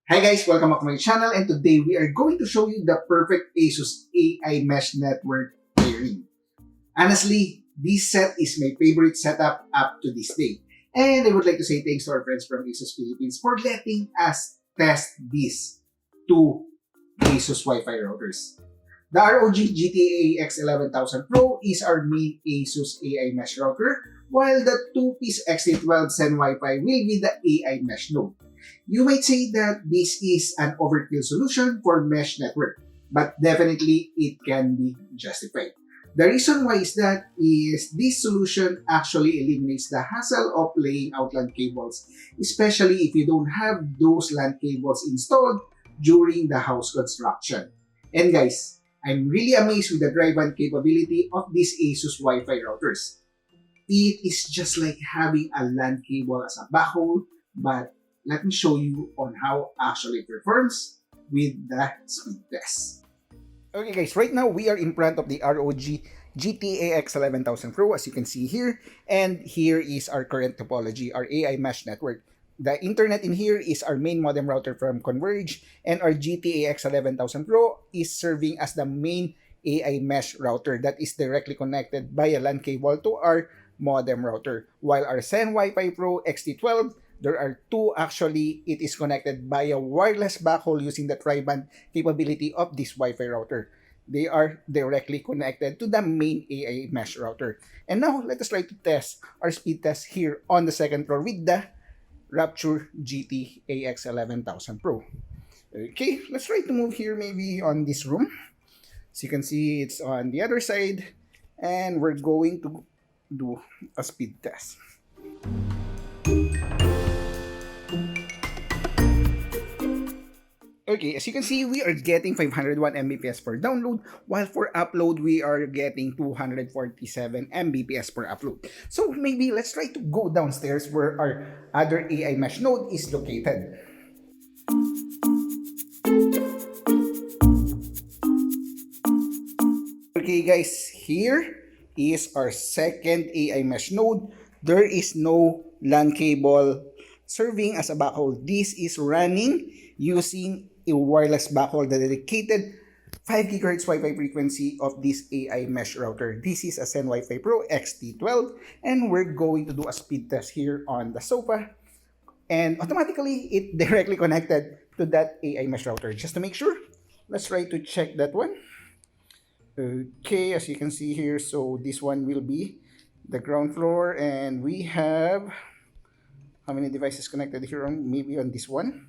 Hi guys, welcome back to my channel, and today we are going to show you the perfect ASUS AImesh network pairing. Honestly, this set is my favorite setup up to this day. And I would like to say thanks to our friends from ASUS Philippines for letting us test these two ASUS Wi-Fi routers. The ROG GT-AX11000 Pro is our main ASUS AImesh router, while the two-piece XT12 Zenwifi will be the AImesh node. You might say that this is an overkill solution for mesh network, but definitely it can be justified. The reason why is this solution actually eliminates the hassle of laying out LAN cables, especially if you don't have those LAN cables installed during the house construction. And guys, I'm really amazed with the triband capability of these ASUS Wi-Fi routers. It is just like having a LAN cable as a backhaul, but let me show you on how actually it performs with the speed test. Okay guys, right now we are in front of the ROG GT-AX11000 Pro, as you can see here, and here is our current topology, our AImesh network. The internet in here is our main modem router from Converge, and our GT-AX11000 Pro is serving as the main AImesh router that is directly connected by a LAN cable to our modem router, while our Zenwifi Pro XT12, there are two actually. It is connected by a wireless backhaul using the triband capability of this Wi-Fi router. They are directly connected to the main AImesh router. And now, let us try to test our speed test here on the second floor with the Rapture GT-AX11000 Pro. Okay, let's try to move here maybe on this room. As you can see, it's on the other side. And we're going to do a speed test. Okay, as you can see, we are getting 501 Mbps per download, while for upload, we are getting 247 Mbps per upload. So maybe let's try to go downstairs where our other AImesh node is located. Okay guys, here is our second AImesh node. There is no LAN cable serving as a backhaul. This is running using a wireless backhaul, the dedicated 5 GHz Wi-Fi frequency of this AImesh router. This is a Zenwifi Pro XT12, and we're going to do a speed test here on the sofa. And automatically, it directly connected to that AImesh router. Just to make sure, let's try to check that one. Okay, as you can see here, so this one will be the ground floor, and we have how many devices connected here maybe on this one.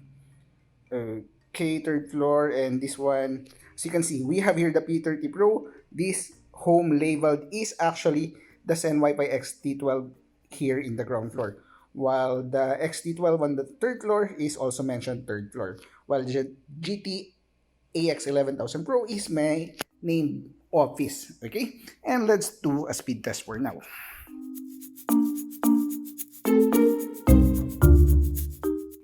Okay, third floor, and this one, as you can see, we have here the P30 Pro. This home labeled is actually the Zenwifi XT12 here in the ground floor, while the XT12 on the third floor is also mentioned third floor, while the GT-AX11000 Pro is my named office. Okay, and let's do a speed test for now.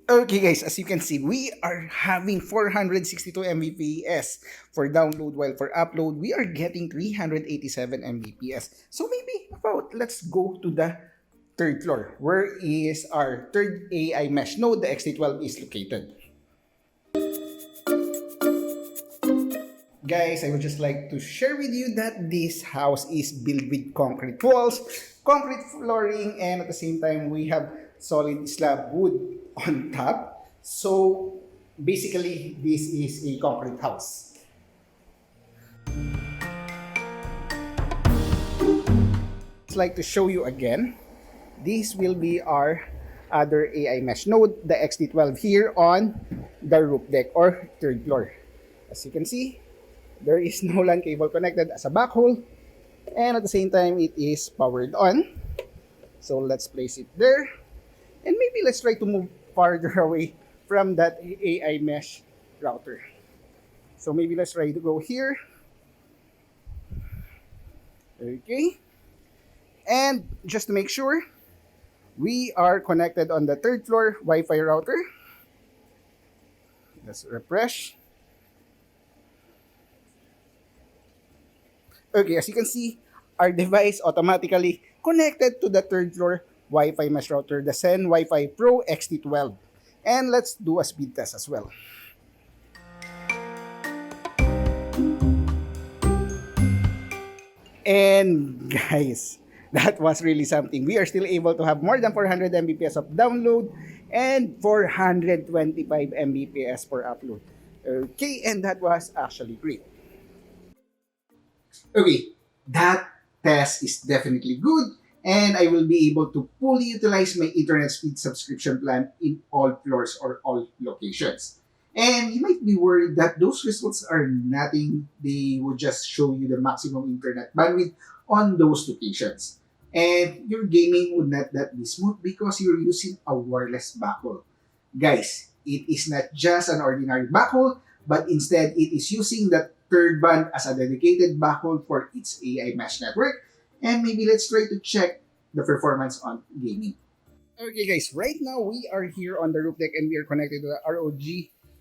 Okay guys, as you can see, we are having 462 Mbps for download, while for upload, we are getting 387 Mbps. So maybe let's go to the third floor, where is our third AImesh node, the XT12 is located. Guys, I would just like to share with you that this house is built with concrete walls, concrete flooring, and at the same time, we have solid slab wood on top. So basically, this is a concrete house. I'd like to show you again. This will be our other AImesh node, the XT12 here on the roof deck or third floor. As you can see, there is no LAN cable connected as a backhaul, and at the same time, it is powered on. So let's place it there. And maybe let's try to move farther away from that AImesh router. So maybe let's try to go here. Okay. And just to make sure, we are connected on the third floor Wi-Fi router. Let's refresh. Okay, as you can see, our device automatically connected to the third floor Wi-Fi mesh router, the Zenwifi Pro XT12. And let's do a speed test as well. And guys, that was really something. We are still able to have more than 400 Mbps of download and 425 Mbps per upload. Okay, and that was actually great. Okay, that test is definitely good, and I will be able to fully utilize my internet speed subscription plan in all floors or all locations. And you might be worried that those results are nothing. They would just show you the maximum internet bandwidth on those locations. And your gaming would not that be smooth because you're using a wireless backhaul. Guys, it is not just an ordinary backhaul, but instead it is using that third band as a dedicated backhaul for its AImesh network. And maybe let's try to check the performance on gaming. Okay guys, right now we are here on the roof deck and we are connected to the ROG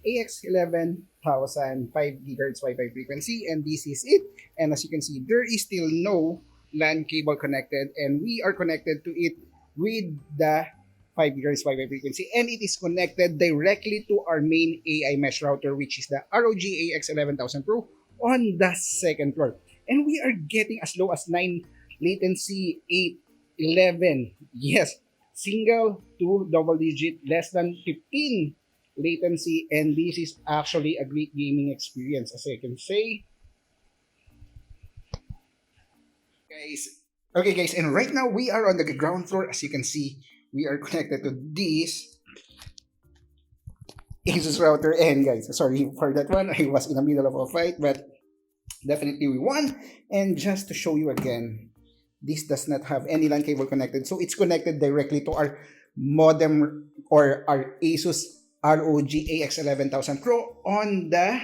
AX11000 5 GHz Wi-Fi frequency, and this is it. And as you can see, there is still no LAN cable connected, and we are connected to it with the 5 GHz Wi-Fi frequency, and it is connected directly to our main AImesh router, which is the ROG AX11000 Pro on the second floor. And we are getting as low as 9 latency, 8, 11, yes, single to double digit, less than 15 latency, and this is actually a great gaming experience, as I can say. Okay guys, and right now we are on the ground floor. As you can see, we are connected to this ASUS router, and guys, sorry for that one. I was in the middle of a fight, but definitely we won. And just to show you again, this does not have any LAN cable connected, so it's connected directly to our modem or our ASUS ROG AX11000 Pro on the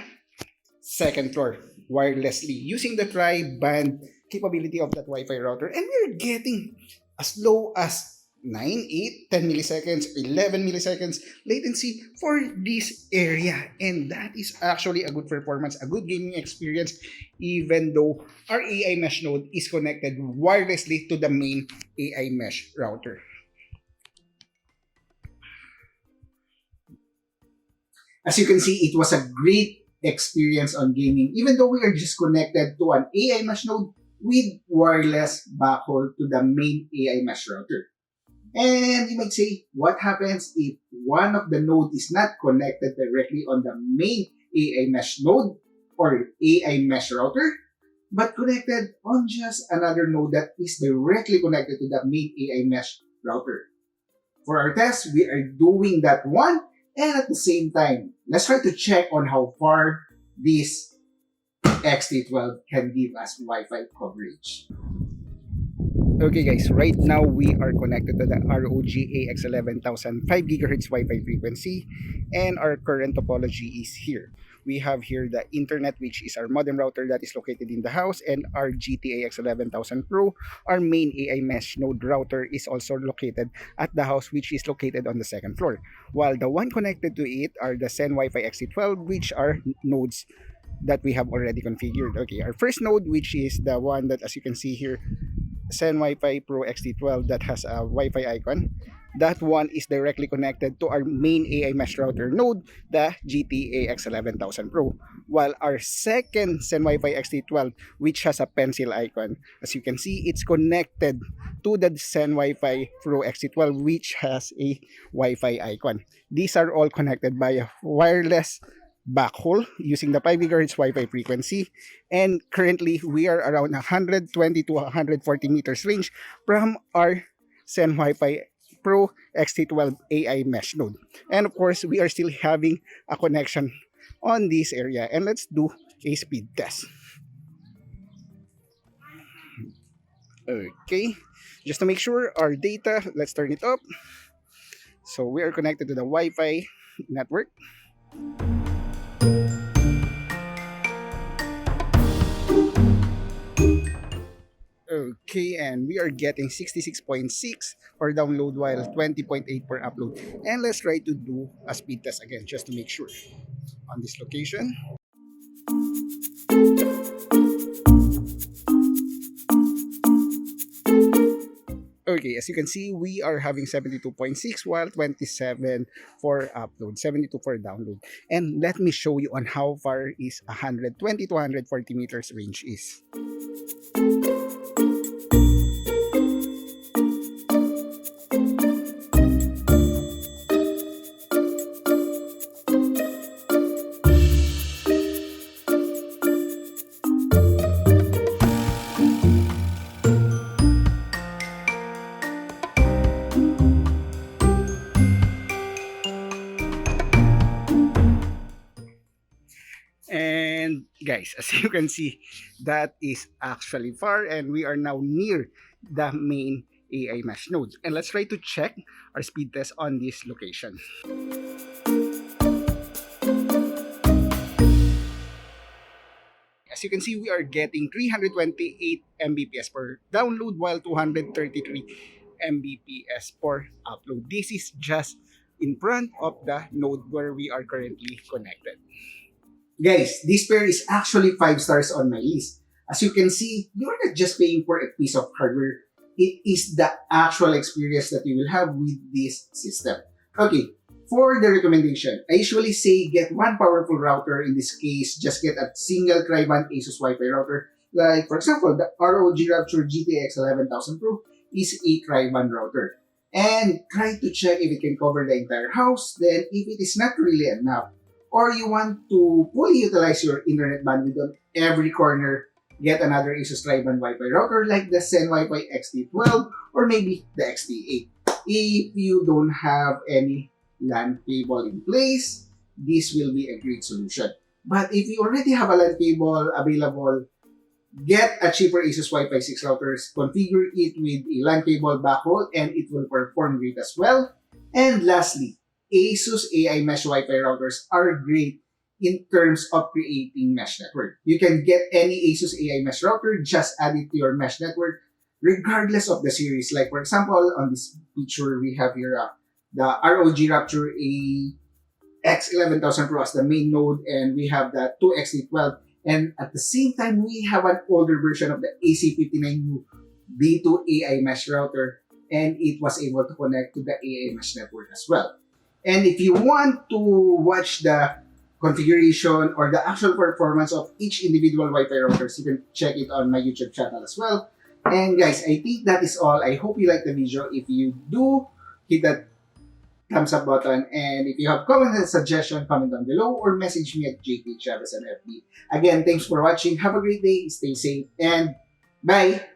second floor wirelessly using the triband capability of that Wi-Fi router, and we're getting as low as 9, 8, 10 milliseconds, 11 milliseconds latency for this area, and that is actually a good performance, a good gaming experience, even though our AImesh node is connected wirelessly to the main AImesh router. As you can see, it was a great experience on gaming, even though we are just connected to an AImesh node with wireless backhaul to the main AImesh router. And you might say, what happens if one of the nodes is not connected directly on the main AImesh node or AImesh router, but connected on just another node that is directly connected to the main AImesh router? For our test, we are doing that one, and at the same time, let's try to check on how far this XT12 can give us Wi-Fi coverage. Okay guys, right now we are connected to the ROG AX11000 5 GHz Wi-Fi frequency, and our current topology is here. We have here the internet, which is our modem router that is located in the house, and our GT-AX11000 Pro, our main AImesh node router, is also located at the house, which is located on the second floor. While the one connected to it are the Zenwifi XT12, which are nodes that we have already configured. Okay, our first node, which is the one that, as you can see here, Zenwifi Pro XT12, that has a Wi-Fi icon. That one is directly connected to our main AImesh router node, the GT-AX11000 Pro. While our second Zenwifi XT12, which has a pencil icon, as you can see, it's connected to the Zenwifi Pro XT12, which has a Wi-Fi icon. These are all connected by a wireless backhaul using the 5 GHz Wi-Fi frequency, and currently we are around 120 to 140 meters range from our Zenwifi Pro XT12 AImesh node. And of course, we are still having a connection on this area, and let's do a speed test. Okay, just to make sure our data, let's turn it up. So we are connected to the Wi-Fi network. Okay, and we are getting 66.6 for download while 20.8 per upload. And let's try to do a speed test again just to make sure on this location. Okay, as you can see, we are having 72.6 while 27 for upload, 72 for download. And let me show you on how far is 120 to 140 meters range is. And guys, as you can see, that is actually far, and we are now near the main AImesh node. And let's try to check our speed test on this location. As you can see, we are getting 328 Mbps per download while 233 Mbps per upload. This is just in front of the node where we are currently connected. Guys, this pair is actually 5 stars on my list. As you can see, you're not just paying for a piece of hardware. It is the actual experience that you will have with this system. Okay, for the recommendation, I usually say get one powerful router. In this case, just get a single triband ASUS Wi-Fi router. Like, for example, the ROG Rapture GT-AX11000 Pro is a triband router. And try to check if it can cover the entire house. Then, if it is not really enough, or you want to fully utilize your internet bandwidth on every corner, get another ASUS triband Wi-Fi router like the Zenwifi XT12 or maybe the XT8. If you don't have any LAN cable in place, this will be a great solution. But if you already have a LAN cable available, get a cheaper ASUS Wi-Fi 6 routers, configure it with a LAN cable backhaul, and it will perform great as well. And lastly, ASUS AImesh Wi-Fi routers are great in terms of creating mesh network. You can get any ASUS AImesh router, just add it to your mesh network, regardless of the series. Like, for example, on this picture, we have here the ROG Rapture AX11000 Pro as the main node, and we have the 2XT12. And at the same time, we have an older version of the AC59U B2 AImesh router, and it was able to connect to the AImesh network as well. And if you want to watch the configuration or the actual performance of each individual Wi-Fi routers, you can check it on my YouTube channel as well. And guys, I think that is all. I hope you like the video. If you do, hit that thumbs up button. And if you have comments and suggestions, comment down below or message me at JT Chavez on FB. Again, thanks for watching. Have a great day. Stay safe and bye.